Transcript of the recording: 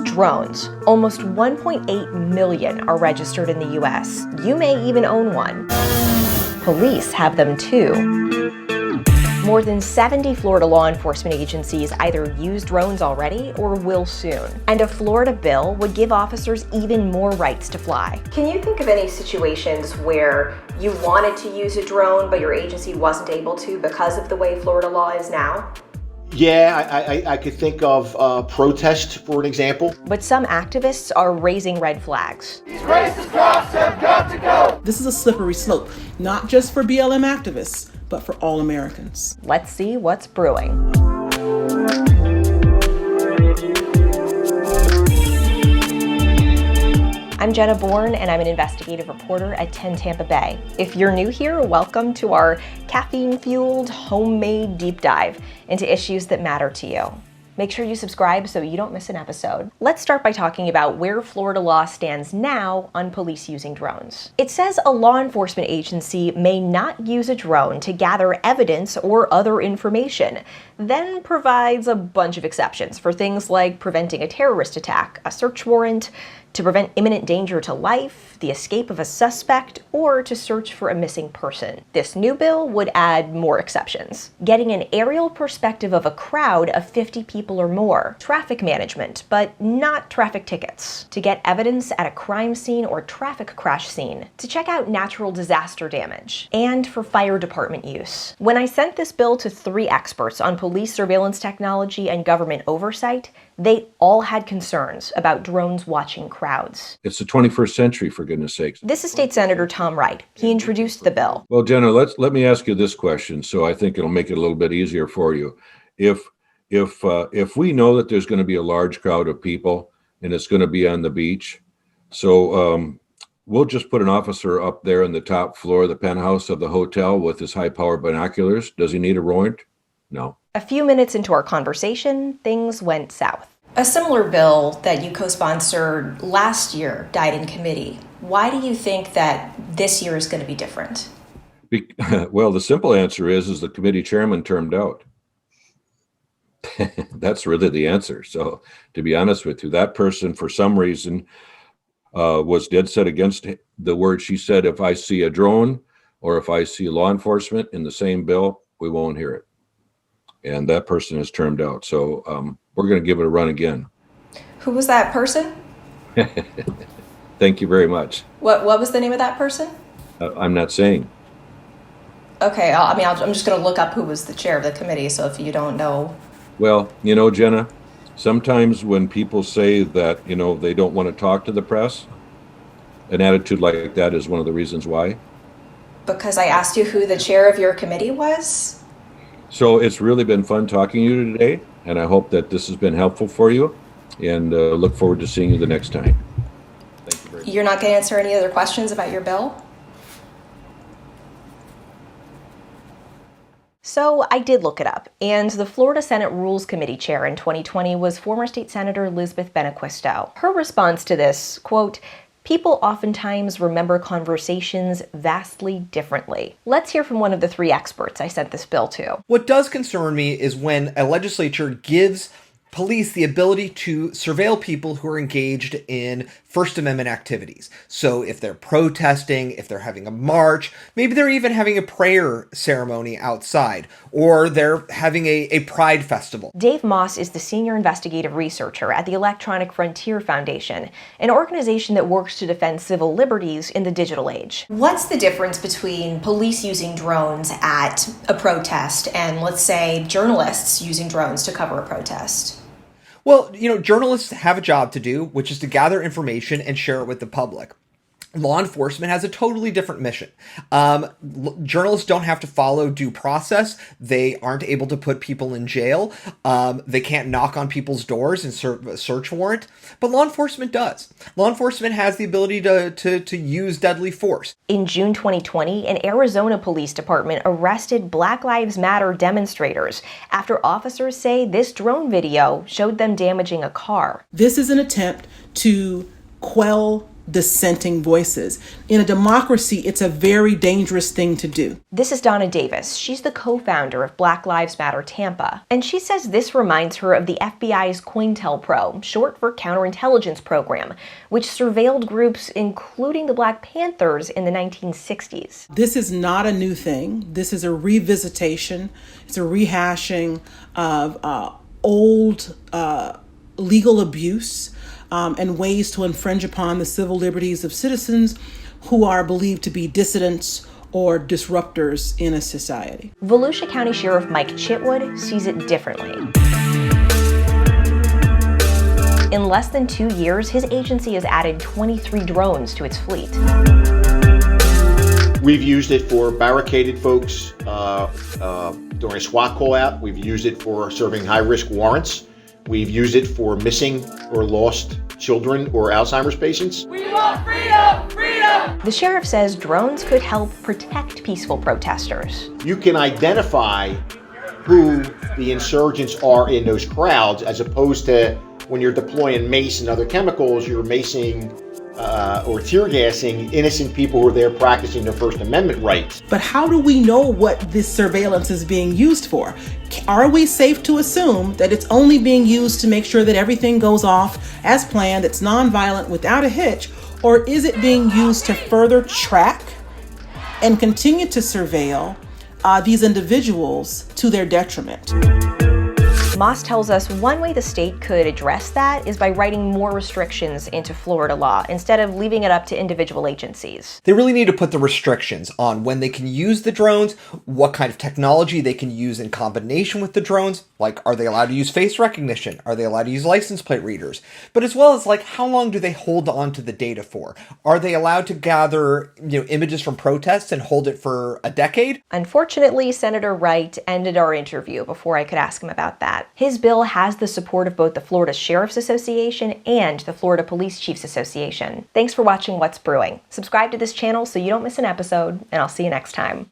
Drones. Almost 1.8 million are registered in the US. You may even own one. Police have them too. More than 70 Florida law enforcement agencies either use drones already or will soon. And a Florida bill would give officers even more rights to fly. Can you think of any situations where you wanted to use a drone, but your agency wasn't able to because of the way Florida law is now? Yeah, I could think of protest, for an example. But some activists are raising red flags. These racist cops have got to go! This is a slippery slope, not just for BLM activists, but for all Americans. Let's see what's brewing. I'm Jenna Bourne, and I'm an investigative reporter at 10 Tampa Bay. If you're new here, welcome to our caffeine-fueled, homemade deep dive into issues that matter to you. Make sure you subscribe so you don't miss an episode. Let's start by talking about where Florida law stands now on police using drones. It says a law enforcement agency may not use a drone to gather evidence or other information, then provides a bunch of exceptions for things like preventing a terrorist attack, a search warrant, to prevent imminent danger to life, the escape of a suspect, or to search for a missing person. This new bill would add more exceptions. Getting an aerial perspective of a crowd of 50 people or more, traffic management, but not traffic tickets, to get evidence at a crime scene or traffic crash scene, to check out natural disaster damage, and for fire department use. When I sent this bill to 3 experts on police surveillance technology and government oversight, they all had concerns about drones watching crowds. It's the 21st century, for goodness sakes. This is State Senator Tom Wright. He introduced the bill. Well, Jenna, let me ask you this question, so I think it'll make it a little bit easier for you. If we know that there's going to be a large crowd of people and it's going to be on the beach, so we'll just put an officer up there in the top floor of the penthouse of the hotel with his high-powered binoculars. Does he need a warrant? No. A few minutes into our conversation, things went south. A similar bill that you co-sponsored last year died in committee. Why do you think that this year is going to be different? Well, the simple answer is the committee chairman termed out. That's really the answer. So to be honest with you, that person, for some reason, was dead set against the word. She said, if I see a drone or if I see law enforcement in the same bill, we won't hear it. And that person is termed out. So we're going to give it a run again. Who was that person? Thank you very much. What was the name of that person? I'm not saying. Okay, I'm just going to look up who was the chair of the committee, so if you don't know. Well, Jenna, sometimes when people say that, they don't want to talk to the press, an attitude like that is one of the reasons why. Because I asked you who the chair of your committee was? So it's really been fun talking to you today, and I hope that this has been helpful for you, and look forward to seeing you the next time. Thank you very much. You're not going to answer any other questions about your bill? So I did look it up, and the Florida Senate Rules Committee chair in 2020 was former State Senator Elizabeth Benequisto. Her response to this, quote, "People oftentimes remember conversations vastly differently." Let's hear from one of the 3 experts I sent this bill to. What does concern me is when a legislature gives police the ability to surveil people who are engaged in First Amendment activities. So if they're protesting, if they're having a march, maybe they're even having a prayer ceremony outside, or they're having a pride festival. Dave Moss is the senior investigative researcher at the Electronic Frontier Foundation, an organization that works to defend civil liberties in the digital age. What's the difference between police using drones at a protest and, let's say, journalists using drones to cover a protest? Well, journalists have a job to do, which is to gather information and share it with the public. Law enforcement has a totally different mission. Journalists don't have to follow due process. They aren't able to put people in jail. They can't knock on people's doors and serve a search warrant. But law enforcement does. Law enforcement has the ability to use deadly force. In June 2020, an Arizona police department arrested Black Lives Matter demonstrators after officers say this drone video showed them damaging a car. This is an attempt to quell dissenting voices. In a democracy, it's a very dangerous thing to do. This is Donna Davis. She's the co-founder of Black Lives Matter Tampa. And she says this reminds her of the FBI's COINTELPRO, short for Counterintelligence Program, which surveilled groups including the Black Panthers in the 1960s. This is not a new thing. This is a revisitation. It's a rehashing of old legal abuse and ways to infringe upon the civil liberties of citizens who are believed to be dissidents or disruptors in a society. Volusia County Sheriff Mike Chitwood sees it differently. In less than 2 years, his agency has added 23 drones to its fleet. We've used it for barricaded folks during a SWAT call out. We've used it for serving high-risk warrants. We've used it for missing or lost children or Alzheimer's patients. We want freedom! Freedom! The sheriff says drones could help protect peaceful protesters. You can identify who the insurgents are in those crowds, as opposed to when you're deploying mace and other chemicals, you're macing or tear gassing innocent people who are there practicing their First Amendment rights. But how do we know what this surveillance is being used for? Are we safe to assume that it's only being used to make sure that everything goes off as planned, it's nonviolent, without a hitch, or is it being used to further track and continue to surveil these individuals to their detriment? Moss tells us one way the state could address that is by writing more restrictions into Florida law instead of leaving it up to individual agencies. They really need to put the restrictions on when they can use the drones, what kind of technology they can use in combination with the drones, like are they allowed to use face recognition? Are they allowed to use license plate readers? But as well as like how long do they hold on to the data for? Are they allowed to gather, images from protests and hold it for a decade? Unfortunately, Senator Wright ended our interview before I could ask him about that. His bill has the support of both the Florida Sheriff's Association and the Florida Police Chiefs Association. Thanks for watching What's Brewing. Subscribe to this channel so you don't miss an episode, and I'll see you next time.